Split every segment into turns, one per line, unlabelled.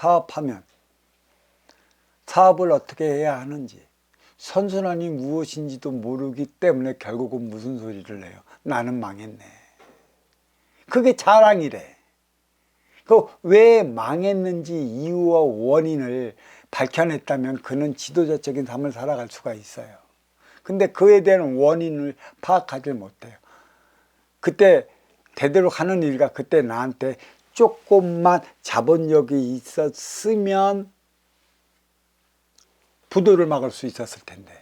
파업하면 사업을 어떻게 해야 하는지, 선순환이 무엇인지도 모르기 때문에 결국은 무슨 소리를 해요? 나는 망했네. 그게 자랑이래. 그 왜 망했는지 이유와 원인을 밝혀냈다면 그는 지도자적인 삶을 살아갈 수가 있어요. 근데 그에 대한 원인을 파악하지 못해요. 그때 대대로 하는 일과 그때 나한테 조금만 자본력이 있었으면 부도를 막을 수 있었을 텐데,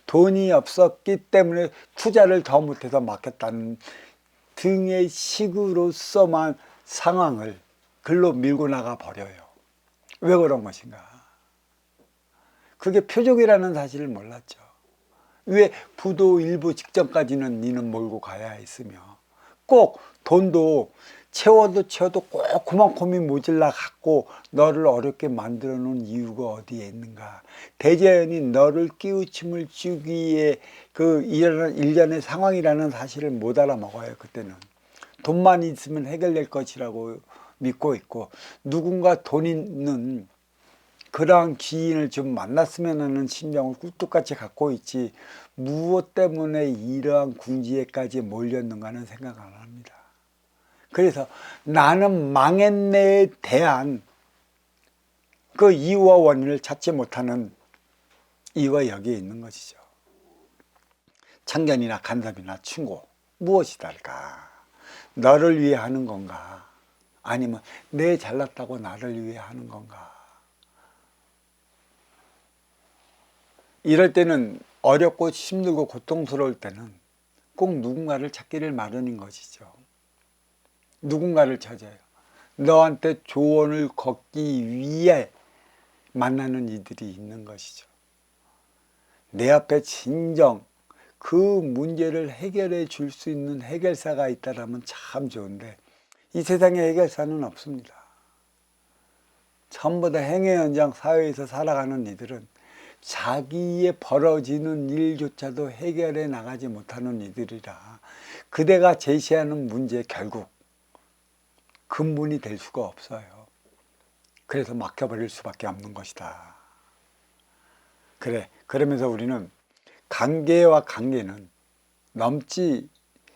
돈이 없었기 때문에 투자를 더 못해서 막혔다는 등의 식으로서만 상황을 글로 밀고 나가 버려요. 왜 그런 것인가? 그게 표적이라는 사실을 몰랐죠. 왜 부도 일부 직전까지는 니는 몰고 가야 했으며, 꼭 돈도 채워도 꼭 그만큼이 모질라 갖고 너를 어렵게 만들어 놓은 이유가 어디에 있는가? 대자연이 너를 끼우침을 주기에 그 일련의 상황이라는 사실을 못 알아먹어요. 그때는 돈만 있으면 해결될 것이라고 믿고 있고, 누군가 돈 있는 그러한 귀인을 좀 만났으면 하는 심정을 꿀뚝같이 갖고 있지, 무엇 때문에 이러한 궁지에까지 몰렸는가는 생각 안 합니다. 그래서 나는 망했네에 대한 그 이유와 원인을 찾지 못하는 이유가 여기에 있는 것이죠. 참견이나 간섭이나 충고, 무엇이 다를까? 너를 위해 하는 건가? 아니면 내 잘났다고 나를 위해 하는 건가? 이럴 때는, 어렵고 힘들고 고통스러울 때는 꼭 누군가를 찾기를 마련인 것이죠. 누군가를 찾아요. 너한테 조언을 걷기 위해 만나는 이들이 있는 것이죠. 내 앞에 진정 그 문제를 해결해 줄 수 있는 해결사가 있다면 참 좋은데, 이 세상에 해결사는 없습니다. 전부 다 행위 현장 사회에서 살아가는 이들은 자기의 벌어지는 일조차도 해결해 나가지 못하는 이들이라, 그대가 제시하는 문제 결국 근본이 될 수가 없어요. 그래서 막혀버릴 수밖에 없는 것이다. 그러면서 우리는 관계와 관계는 넘지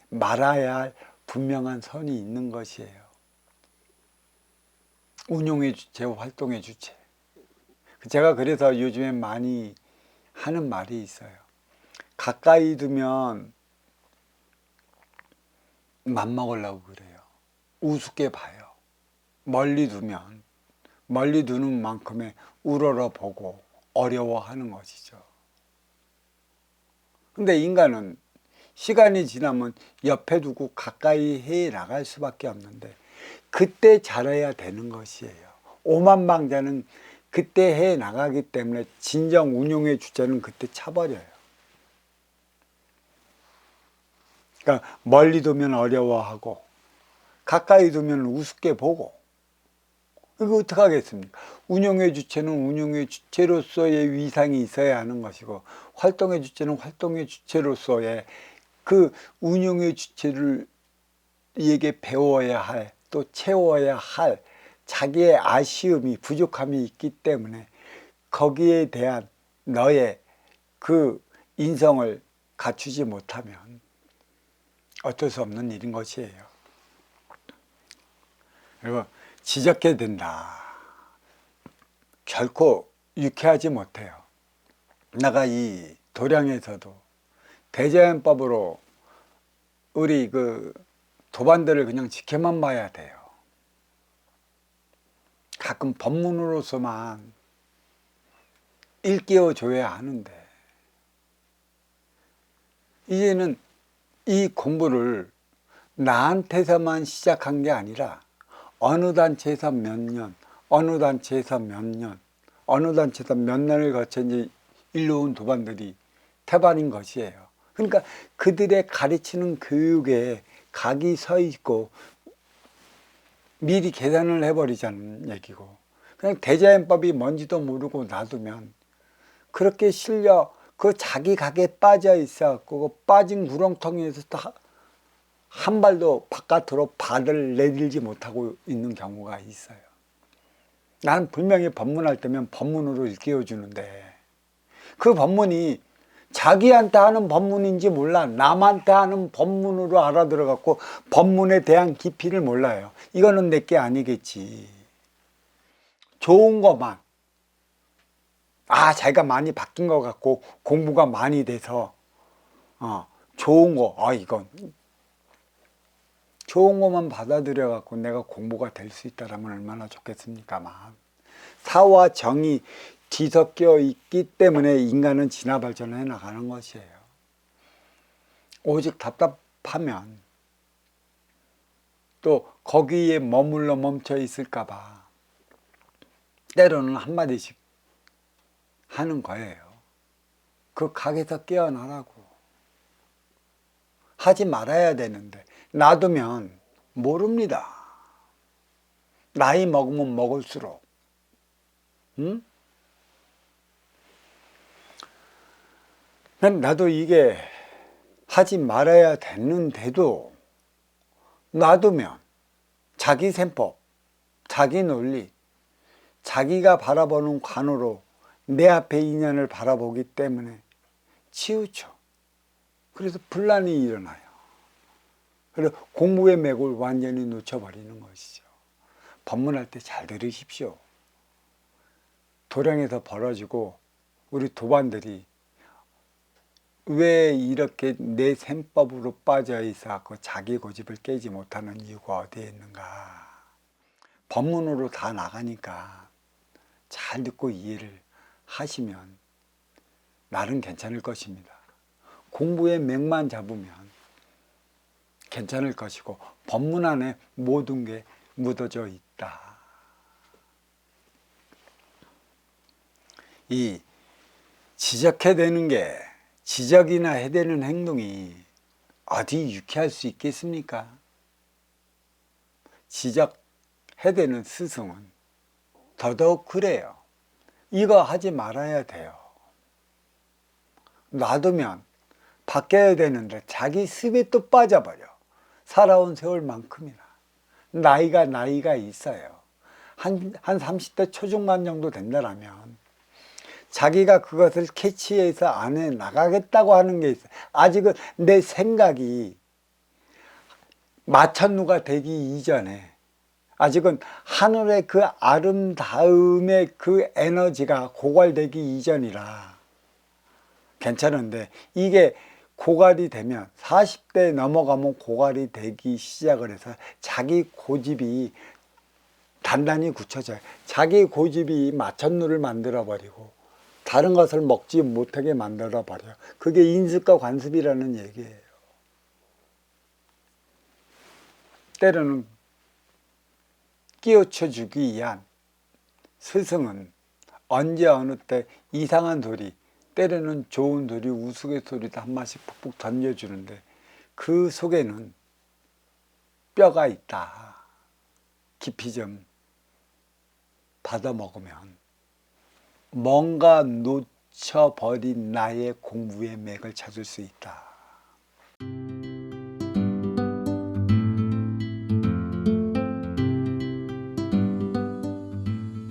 말아야 할 분명한 선이 있는 것이에요. 운용의 주체와 활동의 주체. 제가 그래서 요즘에 많이 하는 말이 있어요. 가까이 두면 맘먹으려고 그래요. 우습게 봐요. 멀리 두는 만큼의 우러러보고 어려워하는 것이죠. 근데 인간은 시간이 지나면 옆에 두고 가까이 해 나갈 수밖에 없는데, 그때 잘해야 되는 것이에요. 오만방자는 그때 해 나가기 때문에 진정 운용의 주체는 그때 차버려요. 그러니까 멀리 두면 어려워하고 가까이 두면 우습게 보고, 이거 어떻게 하겠습니까? 운용의 주체는 운용의 주체로서의 위상이 있어야 하는 것이고, 활동의 주체는 활동의 주체로서의 그 운용의 주체를 에게 배워야 할, 또 채워야 할 자기의 아쉬움이, 부족함이 있기 때문에 거기에 대한 너의 그 인성을 갖추지 못하면 어쩔 수 없는 일인 것이에요. 그리고 지적해야 된다. 결코 유쾌하지 못해요. 내가 이 도량에서도 대자연법으로 우리 그 도반들을 그냥 지켜만 봐야 돼요. 가끔 법문으로서만 일깨워 줘야 하는데, 이제는 이 공부를 나한테서만 시작한 게 아니라 어느 단체에서 몇 년, 어느 단체에서 몇 년, 어느 단체에서 몇 년을 거쳐 이제 일로 온 도반들이 태반인 것이에요. 그러니까 그들의 가르치는 교육에 각이 서 있고 미리 계산을 해버리자는 얘기고, 그냥 대자연법이 뭔지도 모르고 놔두면 그렇게 실려 그 자기 각에 빠져 있어갖고 그 빠진 구렁텅이에서 한 발도 바깥으로 발을 내밀지 못하고 있는 경우가 있어요. 나는 분명히 법문할 때면 법문으로 일깨워주는데 그 법문이 자기한테 하는 법문인지 몰라. 남한테 하는 법문으로 알아들어갖고 법문에 대한 깊이를 몰라요. 이거는 내게 아니겠지. 좋은 것만, 자기가 많이 바뀐 것 같고 공부가 많이 돼서 좋은 거, 이건 좋은 것만 받아들여갖고 내가 공부가 될 수 있다라면 얼마나 좋겠습니까만, 사와 정이 뒤섞여 있기 때문에 인간은 진화 발전해 나가는 것이에요. 오직 답답하면 또 거기에 머물러 멈춰 있을까봐 때로는 한마디씩 하는 거예요. 그 각에서 깨어나라고. 하지 말아야 되는데 놔두면 모릅니다. 나이 먹으면 먹을수록. 응? 나도 이게 하지 말아야 되는데도 놔두면 자기 셈법, 자기 논리, 자기가 바라보는 관으로 내 앞에 인연을 바라보기 때문에 치우쳐. 그래서 분란이 일어나요. 그래서 공부의 맥을 완전히 놓쳐버리는 것이죠. 법문할 때 잘 들으십시오. 도량에서 벌어지고 우리 도반들이 왜 이렇게 내 셈법으로 빠져 있어 자기 고집을 깨지 못하는 이유가 어디에 있는가. 법문으로 다 나가니까 잘 듣고 이해를 하시면 나름 괜찮을 것입니다. 공부의 맥만 잡으면 괜찮을 것이고 법문 안에 모든 게 묻어져 있다. 이 지적해대는 게, 지적이나 해대는 행동이 어디 유쾌할 수 있겠습니까? 지적해대는 스승은 더더욱 그래요. 이거 하지 말아야 돼요. 놔두면 바뀌어야 되는데 자기 습에 또 빠져버려. 살아온 세월만큼이나. 나이가 있어요. 한 30대 초중반 정도 된다라면 자기가 그것을 캐치해서 안에 나가겠다고 하는 게 있어요. 아직은 내 생각이 마천루가 되기 이전에, 아직은 하늘의 그 아름다움의 그 에너지가 고갈되기 이전이라 괜찮은데, 이게 고갈이 되면 40대 넘어가면 고갈이 되기 시작을 해서 자기 고집이 단단히 굳혀져요. 자기 고집이 마천루를 만들어버리고 다른 것을 먹지 못하게 만들어버려요. 그게 인습과 관습이라는 얘기예요. 때로는 끼우쳐 주기 위한 스승은 언제 어느 때 이상한 소리, 때로는 좋은 소리, 우스갯소리도 한 마씩 푹푹 던져주는데 그 속에는 뼈가 있다. 깊이 좀 받아먹으면 뭔가 놓쳐버린 나의 공부의 맥을 찾을 수 있다.